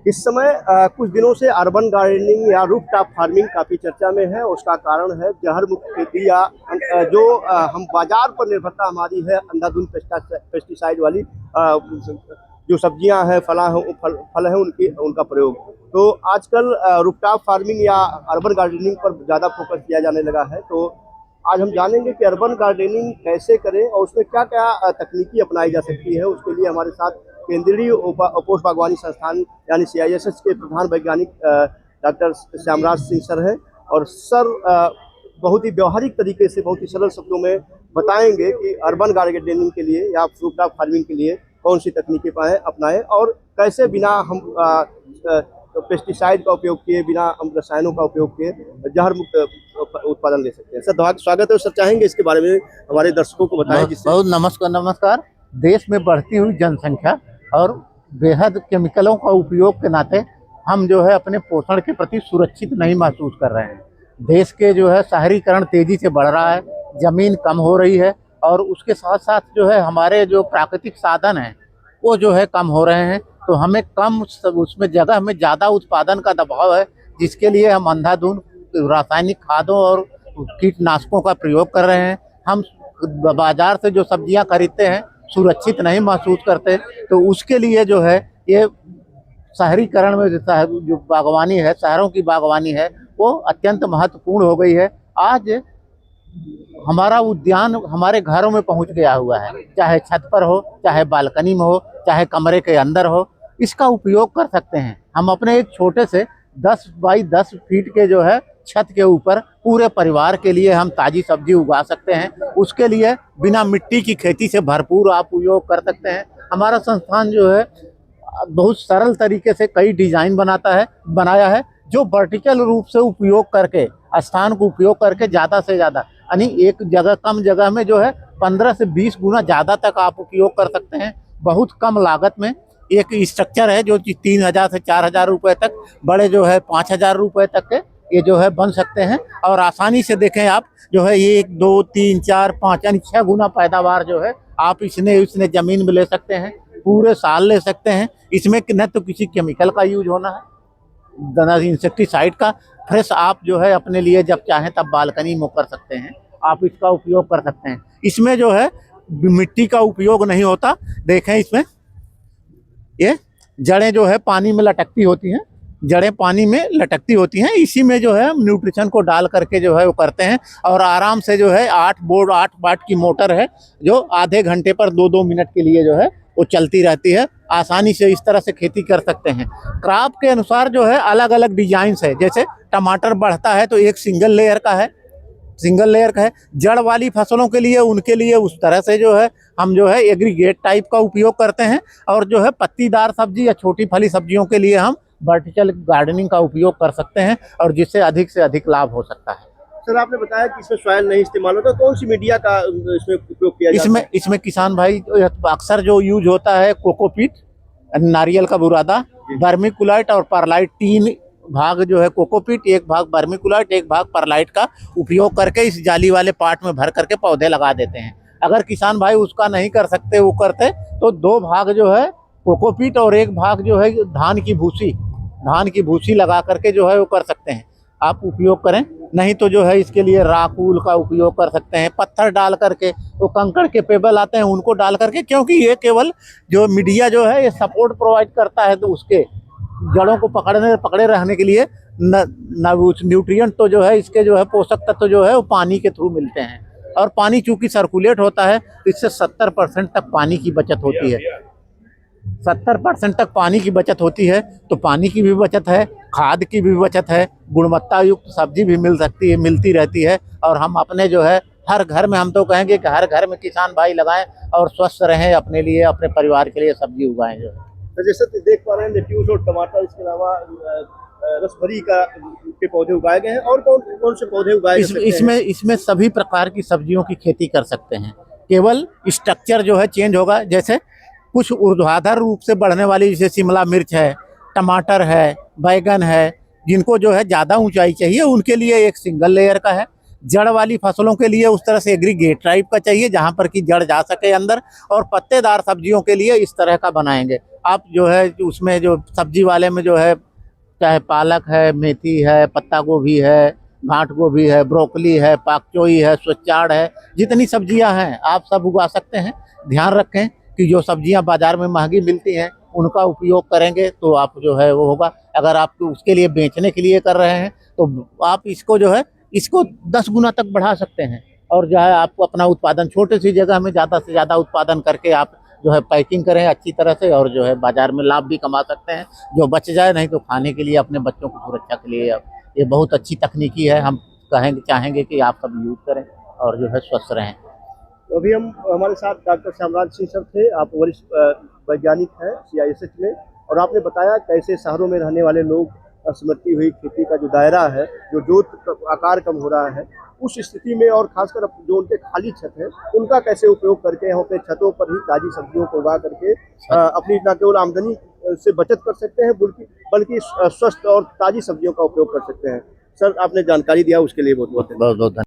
इस समय कुछ दिनों से अर्बन गार्डनिंग या रूफटॉप फार्मिंग काफ़ी चर्चा में है। उसका कारण है जहर मुक्त खेती या जो हम बाजार पर निर्भरता हमारी है अंधाधुंध पेस्टिसाइड वाली जो सब्जियां हैं फल है उनका प्रयोग। तो आजकल रूफटॉप फार्मिंग या अर्बन गार्डनिंग पर ज़्यादा फोकस किया जाने लगा है। तो आज हम जानेंगे कि अर्बन गार्डनिंग कैसे करें और उसमें क्या क्या तकनीकी अपनाई जा सकती है। उसके लिए हमारे साथ केंद्रीय उपोष बागवानी संस्थान यानी CISS के प्रधान वैज्ञानिक डॉक्टर श्यामराज सिंह सर हैं। और सर बहुत ही व्यवहारिक तरीके से बहुत ही सरल शब्दों में बताएंगे कि अर्बन गार्डनिंग के लिए या रूफटॉप फार्मिंग के लिए कौन सी तकनीकें अपनाएं और कैसे बिना हम पेस्टिसाइड का उपयोग किए, बिना हम रसायनों का उपयोग किए जहर मुक्त उत्पादन ले सकते हैं। सर स्वागत है। सर चाहेंगे इसके बारे में हमारे दर्शकों को बताएं। बहुत नमस्कार। देश में बढ़ती हुई जनसंख्या और बेहद केमिकलों का उपयोग के नाते हम जो है अपने पोषण के प्रति सुरक्षित नहीं महसूस कर रहे हैं। देश के जो है शहरीकरण तेजी से बढ़ रहा है, जमीन कम हो रही है और उसके साथ साथ जो है हमारे जो प्राकृतिक साधन हैं वो जो है कम हो रहे हैं। तो हमें कम उसमें जगह में ज़्यादा उत्पादन का दबाव है, जिसके लिए हम अंधाधुंध रासायनिक खादों और कीटनाशकों का प्रयोग कर रहे हैं। हम बाजार से जो सब्जियां खरीदते हैं सुरक्षित नहीं महसूस करते। तो उसके लिए जो है ये शहरीकरण में जो बागवानी है, शहरों की बागवानी है, वो अत्यंत महत्वपूर्ण हो गई है। आज हमारा उद्यान हमारे घरों में पहुंच गया हुआ है, चाहे छत पर हो, चाहे बालकनी में हो, चाहे कमरे के अंदर हो, इसका उपयोग कर सकते हैं। हम अपने एक छोटे से 10 बाई 10 फीट के जो है छत के ऊपर पूरे परिवार के लिए हम ताज़ी सब्जी उगा सकते हैं। उसके लिए बिना मिट्टी की खेती से भरपूर आप उपयोग कर सकते हैं। हमारा संस्थान जो है बहुत सरल तरीके से कई डिज़ाइन बनाया है जो वर्टिकल रूप से उपयोग करके, स्थान को उपयोग करके ज़्यादा से ज़्यादा यानी एक जगह कम जगह में जो है 15 से 20 गुना ज़्यादा तक आप उपयोग कर सकते हैं बहुत कम लागत में। एक स्ट्रक्चर है जो 3000 से 4000 रुपये तक, बड़े जो है 5000 रुपये तक के ये जो है बन सकते हैं। और आसानी से देखें आप जो है 1 2 3 4 5 यानी 6 गुना पैदावार जो है आप इसने ज़मीन में ले सकते हैं, पूरे साल ले सकते हैं। इसमें न तो किसी केमिकल का यूज होना है, न इंसेक्टिसाइड का। फ्रेश आप जो है अपने लिए जब चाहें तब बालकनी में कर सकते हैं, आप इसका उपयोग कर सकते हैं। इसमें जो है मिट्टी का उपयोग नहीं होता। देखें इसमें ये जड़ें जो है पानी में लटकती होती हैं, जड़ें पानी में लटकती होती हैं। इसी में जो है हम न्यूट्रिशन को डाल करके जो है वो करते हैं और आराम से जो है 8 वाट की मोटर है जो आधे घंटे पर 2-2 मिनट के लिए जो है वो चलती रहती है। आसानी से इस तरह से खेती कर सकते हैं। क्रॉप के अनुसार जो है अलग अलग डिजाइन्स है। जैसे टमाटर बढ़ता है तो एक सिंगल लेयर का है, जड़ वाली फसलों के लिए उनके लिए उस तरह से जो है हम जो है एग्रीगेट टाइप का उपयोग करते हैं। और जो है पत्तीदार सब्जी या छोटी फली सब्जियों के लिए हम वर्टिकल गार्डनिंग का उपयोग कर सकते हैं और जिससे अधिक से अधिक लाभ हो सकता है। सर आपने बताया कि इसमें सॉइल नहीं इस्तेमाल होता, कौन सी मीडिया का इसमें उपयोग किया जाता है? इसमें किसान भाई अक्सर जो यूज होता है कोकोपीट, नारियल का बुरादा, वर्मीकुलाइट और परलाइट, 3 भाग जो है कोकोपीट, 1 भाग वर्मीकुलाइट, 1 भाग परलाइट का उपयोग करके इस जाली वाले पार्ट में भर करके पौधे लगा देते हैं। अगर किसान भाई उसका नहीं कर सकते, वो करते तो 2 भाग जो है कोकोपीट और 1 भाग जो है धान की भूसी लगा करके जो है वो कर सकते हैं, आप उपयोग करें। नहीं तो जो है इसके लिए राखूल का उपयोग कर सकते हैं, पत्थर डाल करके, वो कंकड़ के पेबल आते हैं उनको डाल करके, क्योंकि ये केवल जो मीडिया जो है ये सपोर्ट प्रोवाइड करता है। तो उसके जड़ों को पकड़े रहने के लिए न्यूट्रिएंट तो जो है इसके जो है पोषक तत्व जो है वो पानी के थ्रू मिलते हैं। और पानी चूंकि सर्कुलेट होता है तो इससे 70% तक पानी की बचत होती है। 70% तक पानी की बचत होती है। तो पानी की भी बचत है, खाद की भी बचत है, गुणवत्ता युक्त सब्जी भी मिलती रहती है। और हम अपने जो है हर घर में, हम तो कहेंगे कि हर घर में किसान भाई लगाएं और स्वस्थ रहें, अपने लिए अपने परिवार के लिए सब्जी उगाएं। जो है जैसे देख पा रहे हैं लेट्यूस और टमाटर, इसके अलावा रसभरी के पौधे उगाए गए हैं। और कौन से पौधे उगाए इसमें सभी प्रकार की सब्जियों की खेती कर सकते हैं। केवल स्ट्रक्चर जो है चेंज होगा। जैसे कुछ ऊर्ध्वाधर रूप से बढ़ने वाली, जैसे शिमला मिर्च है, टमाटर है, बैगन है, जिनको जो है ज़्यादा ऊंचाई चाहिए उनके लिए एक सिंगल लेयर का है। जड़ वाली फसलों के लिए उस तरह से एग्रीगेट टाइप का चाहिए जहाँ पर कि जड़ जा सके अंदर। और पत्तेदार सब्जियों के लिए इस तरह का बनाएंगे। आप जो है उसमें जो सब्जी वाले में जो है चाहे पालक है, मेथी है, पत्ता गोभी है, गांठ गोभी है, ब्रोकली है, पाक चोई है, स्वचाड़ है, जितनी सब्जियां हैं आप सब उगा सकते हैं। ध्यान रखें कि जो सब्जियां बाजार में महंगी मिलती हैं उनका उपयोग करेंगे तो आप जो है वो होगा। अगर आप उसके लिए बेचने के लिए कर रहे हैं तो आप इसको जो है इसको 10 गुना तक बढ़ा सकते हैं। और जो है आपको अपना उत्पादन छोटे सी जगह में ज़्यादा से ज़्यादा उत्पादन करके आप जो है पैकिंग करें अच्छी तरह से, और जो है बाजार में लाभ भी कमा सकते हैं। जो बच जाए नहीं तो खाने के लिए, अपने बच्चों की सुरक्षा के लिए ये बहुत अच्छी तकनीकी है। हम चाहेंगे कि आप सब यूज़ करें और जो है स्वस्थ रहें। तो अभी हम हमारे साथ डॉक्टर श्यामराज सिंह सर थे, आप वरिष्ठ वैज्ञानिक हैं CISH में, और आपने बताया कैसे शहरों में रहने वाले लोग सिमटती हुई खेती का जो दायरा है, जो जोत आकार कम हो रहा है, उस स्थिति में, और खासकर जो उनके खाली छत है उनका कैसे उपयोग करके हम अपने छतों पर ही ताजी सब्जियों को उगा करके अपनी न केवल आमदनी से बचत कर सकते हैं बल्कि स्वस्थ और ताजी सब्जियों का उपयोग कर सकते हैं। सर, आपने जानकारी दिया उसके लिए बहुत बहुत बहुत बहुत